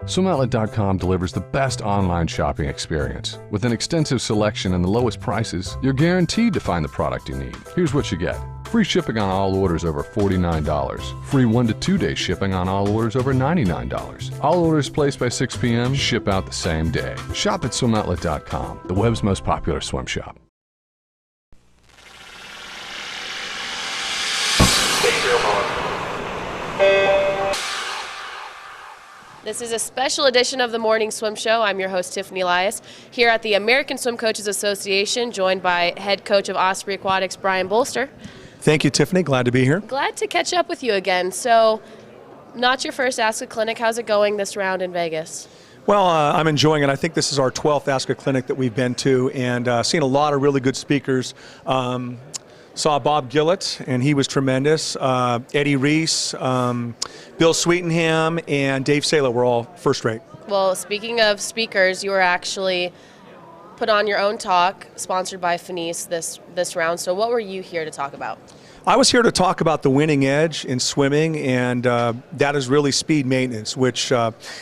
SwimOutlet.com delivers the best online shopping experience. With an extensive selection and the lowest prices, you're guaranteed to find the product you need. Here's what you get. Free shipping on all orders over $49. Free 1 to 2 day shipping on all orders over $99. All orders placed by 6 p.m. ship out the same day. Shop at SwimOutlet.com, the web's most popular swim shop. This is a special edition of the Morning Swim Show. I'm your host, Tiffany Elias, here at the American Swim Coaches Association, joined by head coach of Osprey Aquatics, Brian Bolster. Thank you, Tiffany. Glad to be here. Glad to catch up with you again. So, not your first Ask a Clinic. How's it going this round in Vegas? Well, I'm enjoying it. I think this is our 12th Ask a Clinic that we've been to, and seen a lot of really good speakers. Saw Bob Gillett, and he was tremendous. Eddie Reese, Bill Sweetenham, and Dave Sala were all first rate. Well, speaking of speakers, you were actually put on your own talk, sponsored by Finis this round. So what were you here to talk about? I was here to talk about the winning edge in swimming, and that is really speed maintenance, which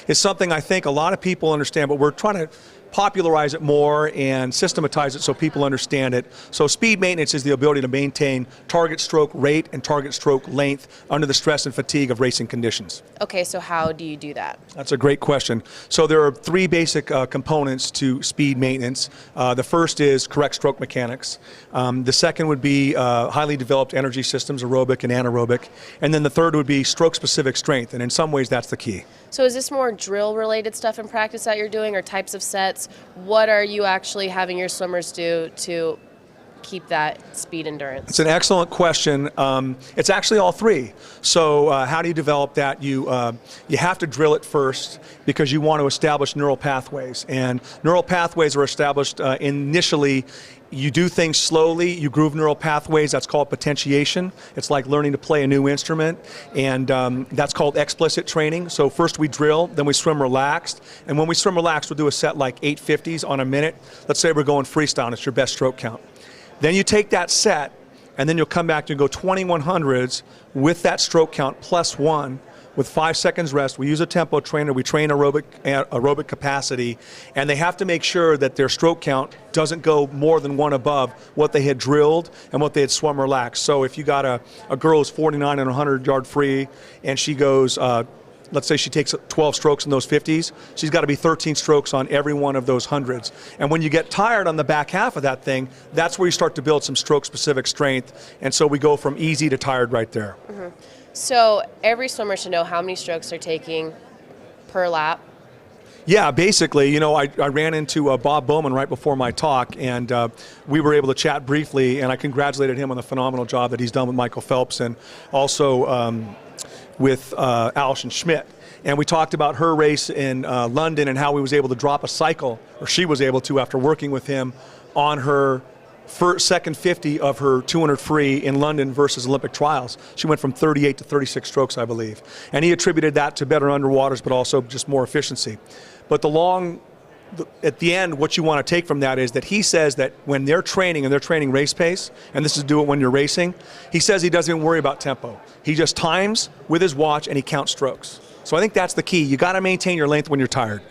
is something I think a lot of people understand, but we're trying to popularize it more and systematize it so people understand it. So speed maintenance is the ability to maintain target stroke rate and target stroke length under the stress and fatigue of racing conditions. Okay, so how do you do that? That's a great question. So there are three basic components to speed maintenance. The first is correct stroke mechanics. The second would be highly developed energy systems, aerobic and anaerobic. And then the third would be stroke-specific strength, and in some ways that's the key. So is this more drill-related stuff in practice that you're doing, or types of sets? What are you actually having your swimmers do to keep that speed endurance? It's an excellent question. It's actually all three. So how do you develop that? You have to drill it first because you want to establish neural pathways. And neural pathways are established initially. You do things slowly, you groove neural pathways, that's called potentiation. It's like learning to play a new instrument, and that's called explicit training. So first we drill, then we swim relaxed, and when we swim relaxed, we'll do a set like 850s on a minute. Let's say we're going freestyle, and it's your best stroke count. Then you take that set, and then you'll come back and go 2100s with that stroke count plus one, with 5 seconds rest. We use a tempo trainer, we train aerobic capacity, and they have to make sure that their stroke count doesn't go more than one above what they had drilled and what they had swum relaxed. So if you got a girl who's 49 and 100 yard free, and she goes, let's say she takes 12 strokes in those 50s, she's got to be 13 strokes on every one of those hundreds. And when you get tired on the back half of that thing, that's where you start to build some stroke-specific strength, and so we go from easy to tired right there. Mm-hmm. So every swimmer should know how many strokes they're taking per lap? Yeah, basically, you know, I ran into Bob Bowman right before my talk, and we were able to chat briefly, and I congratulated him on the phenomenal job that he's done with Michael Phelps and also with Alison Schmidt. And we talked about her race in London and how he was able to drop a cycle, or she was able to, after working with him on her second 50 of her 200 free in London versus Olympic trials. She went from 38 to 36 strokes, I believe. And he attributed that to better underwaters, but also just more efficiency. But at the end, what you want to take from that is that he says that when they're training, and they're training race pace, and this is do it when you're racing, he says he doesn't even worry about tempo. He just times with his watch and he counts strokes. So I think that's the key. You got to maintain your length when you're tired.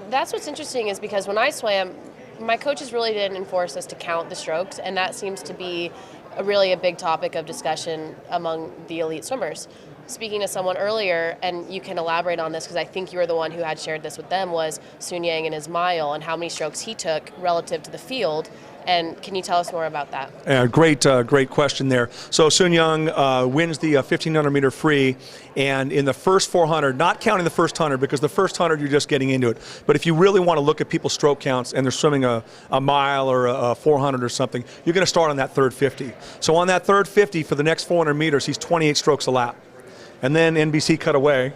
That's what's interesting, is because when I swam, my coaches really didn't enforce us to count the strokes, and that seems to be really a big topic of discussion among the elite swimmers. Speaking to someone earlier, and you can elaborate on this because I think you were the one who had shared this with them, was Sun Yang and his mile and how many strokes he took relative to the field. And can you tell us more about that? Great question there. So Sun Yang wins the 1,500 meter free, and in the first 400, not counting the first 100, because the first 100 you're just getting into it, but if you really want to look at people's stroke counts and they're swimming a mile or a 400 or something, you're going to start on that third 50. So on that third 50 for the next 400 meters, he's 28 strokes a lap. And then NBC cut away.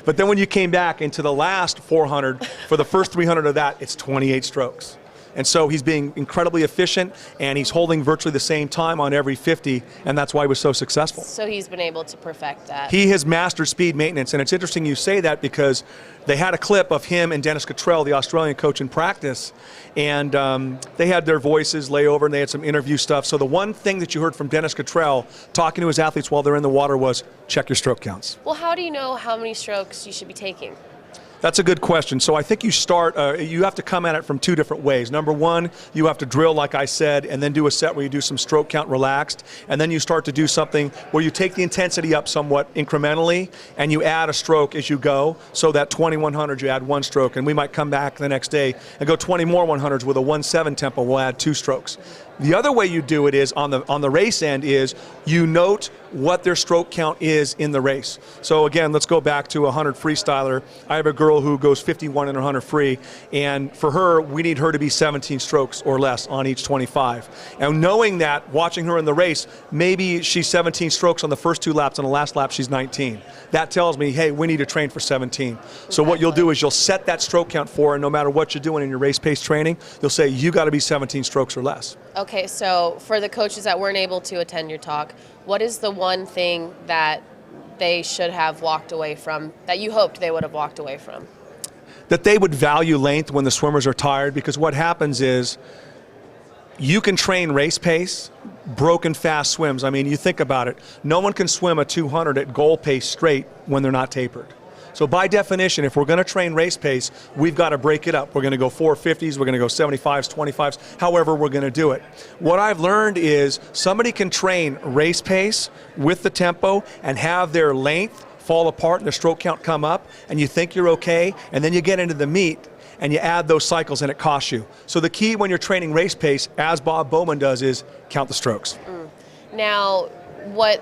But then when you came back into the last 400, for the first 300 of that, it's 28 strokes. And so he's being incredibly efficient, and he's holding virtually the same time on every 50, and that's why he was so successful. So he's been able to perfect that. He has mastered speed maintenance, and it's interesting you say that because they had a clip of him and Dennis Cottrell, the Australian coach, in practice, and they had their voices lay over, and they had some interview stuff. So the one thing that you heard from Dennis Cottrell talking to his athletes while they're in the water was, check your stroke counts. Well, how do you know how many strokes you should be taking? That's a good question. So I think you you have to come at it from two different ways. Number one, you have to drill, like I said, and then do a set where you do some stroke count relaxed, and then you start to do something where you take the intensity up somewhat incrementally, and you add a stroke as you go. So that 2100, you add one stroke, and we might come back the next day and go 20 more 100s with a 1.7 tempo. We'll add 2 strokes. The other way you do it is on the race end is you note what their stroke count is in the race. So again, let's go back to a 100 freestyler. I have a girl who goes 51 in her 100 free, and for her, we need her to be 17 strokes or less on each 25. And knowing that, watching her in the race, maybe she's 17 strokes on the first 2 laps, and the last lap she's 19. That tells me, hey, we need to train for 17. So what you'll do is you'll set that stroke count for her, and no matter what you're doing in your race pace training, you'll say, you got to be 17 strokes or less. Okay, so for the coaches that weren't able to attend your talk, what is the one thing that they should have walked away from, that you hoped they would have walked away from? That they would value length when the swimmers are tired, because what happens is you can train race pace, broken fast swims. I mean, you think about it. No one can swim a 200 at goal pace straight when they're not tapered. So by definition, if we're going to train race pace, we've got to break it up. We're going to go 450s, we're going to go 75s, 25s, however we're going to do it. What I've learned is somebody can train race pace with the tempo and have their length fall apart and the stroke count come up, and you think you're okay, and then you get into the meet and you add those cycles and it costs you. So the key when you're training race pace, as Bob Bowman does, is count the strokes. Now, what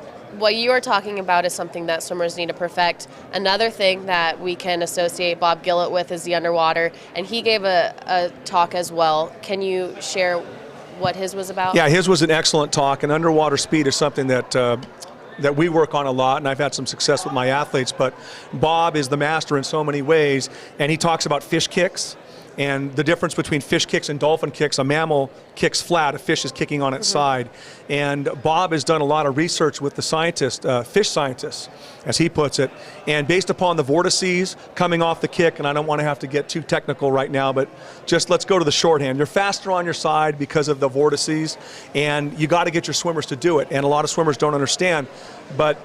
you are talking about is something that swimmers need to perfect. Another thing that we can associate Bob Gillett with is the underwater, and he gave a talk as well. Can you share what his was about? Yeah, his was an excellent talk, and underwater speed is something that we work on a lot, and I've had some success with my athletes, but Bob is the master in so many ways, and he talks about fish kicks and the difference between fish kicks and dolphin kicks. A mammal kicks flat, a fish is kicking on its side. And Bob has done a lot of research with the scientists, fish scientists, as he puts it, and based upon the vortices coming off the kick, and I don't want to have to get too technical right now, but just let's go to the shorthand. You're faster on your side because of the vortices, and you got to get your swimmers to do it, and a lot of swimmers don't understand, but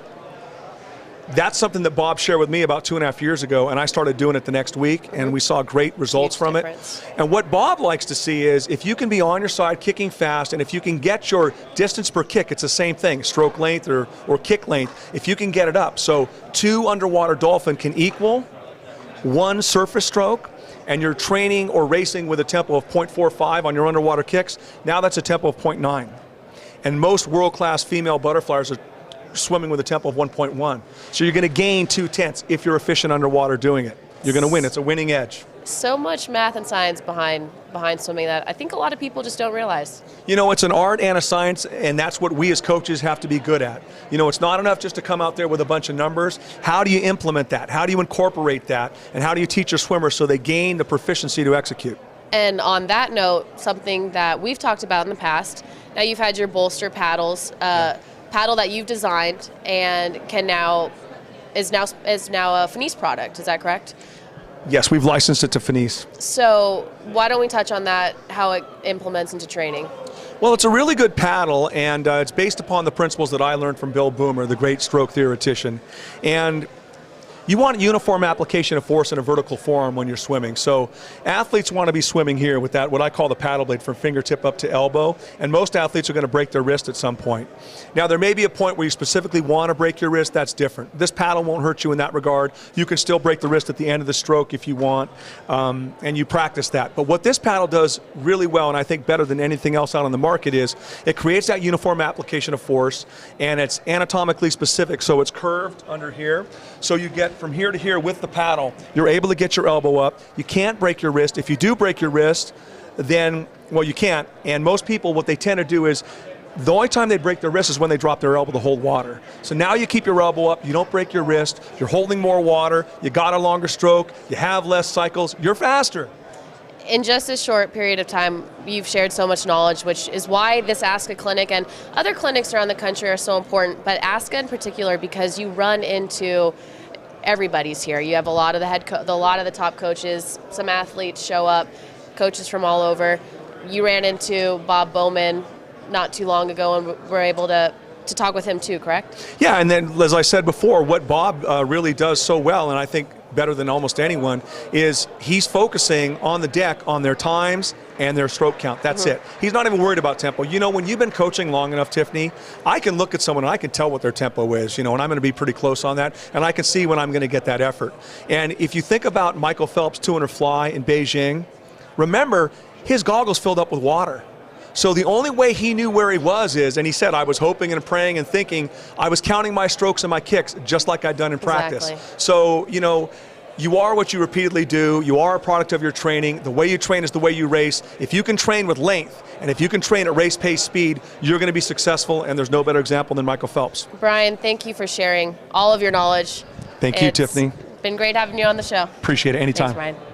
that's something that Bob shared with me about 2.5 years ago, and I started doing it the next week, and we saw great results from it. And what Bob likes to see is if you can be on your side kicking fast, and if you can get your distance per kick, it's the same thing, stroke length or kick length, if you can get it up. So 2 underwater dolphin can equal 1 surface stroke, and you're training or racing with a tempo of 0.45 on your underwater kicks, now that's a tempo of 0.9. And most world-class female butterflies are swimming with a tempo of 1.1. So you're going to gain 0.2 if you're efficient underwater doing it. You're going to win. It's a winning edge. So much math and science behind swimming that I think a lot of people just don't realize. You know, it's an art and a science, and that's what we as coaches have to be good at. You know, it's not enough just to come out there with a bunch of numbers. How do you implement that? How do you incorporate that? And how do you teach your swimmers so they gain the proficiency to execute? And on that note, something that we've talked about in the past, now you've had your Bolster paddles, paddle that you've designed and is now a Finis product. Is that correct? Yes, we've licensed it to Finis. So why don't we touch on that, how it implements into training? Well, it's a really good paddle, and it's based upon the principles that I learned from Bill Boomer, the great stroke theoretician. And you want uniform application of force in a vertical form when you're swimming. So athletes want to be swimming here with that, what I call the paddle blade, from fingertip up to elbow, and most athletes are going to break their wrist at some point. Now, there may be a point where you specifically want to break your wrist. That's different. This paddle won't hurt you in that regard. You can still break the wrist at the end of the stroke if you want, and you practice that. But what this paddle does really well, and I think better than anything else out on the market, is it creates that uniform application of force, and it's anatomically specific, so it's curved under here. So you get from here to here with the paddle, you're able to get your elbow up. You can't break your wrist. If you do break your wrist, then, well, you can't. And most people, what they tend to do is, the only time they break their wrist is when they drop their elbow to hold water. So now you keep your elbow up, you don't break your wrist, you're holding more water, you got a longer stroke, you have less cycles, you're faster. In just a short period of time, you've shared so much knowledge, which is why this ASCA clinic and other clinics around the country are so important, but ASCA in particular, because you run into everybody's here. You have a lot of the top coaches, some athletes show up, coaches from all over. You ran into Bob Bowman not too long ago and were able to talk with him too, correct? Yeah, and then as I said before, what Bob really does so well, and I think better than almost anyone, is he's focusing on the deck on their times and their stroke count. That's it. He's not even worried about tempo. You know, when you've been coaching long enough, Tiffany, I can look at someone and I can tell what their tempo is, you know, and I'm going to be pretty close on that, and I can see when I'm going to get that effort. And if you think about Michael Phelps' 200 fly in Beijing, remember, his goggles filled up with water. So the only way he knew where he was is, and he said, I was hoping and praying and thinking, I was counting my strokes and my kicks, just like I'd done in practice. Exactly. So, you know, you are what you repeatedly do. You are a product of your training. The way you train is the way you race. If you can train with length, and if you can train at race pace speed, you're going to be successful, and there's no better example than Michael Phelps. Brian, thank you for sharing all of your knowledge. Thank you, Tiffany. It's been great having you on the show. Appreciate it anytime. Thanks, Brian.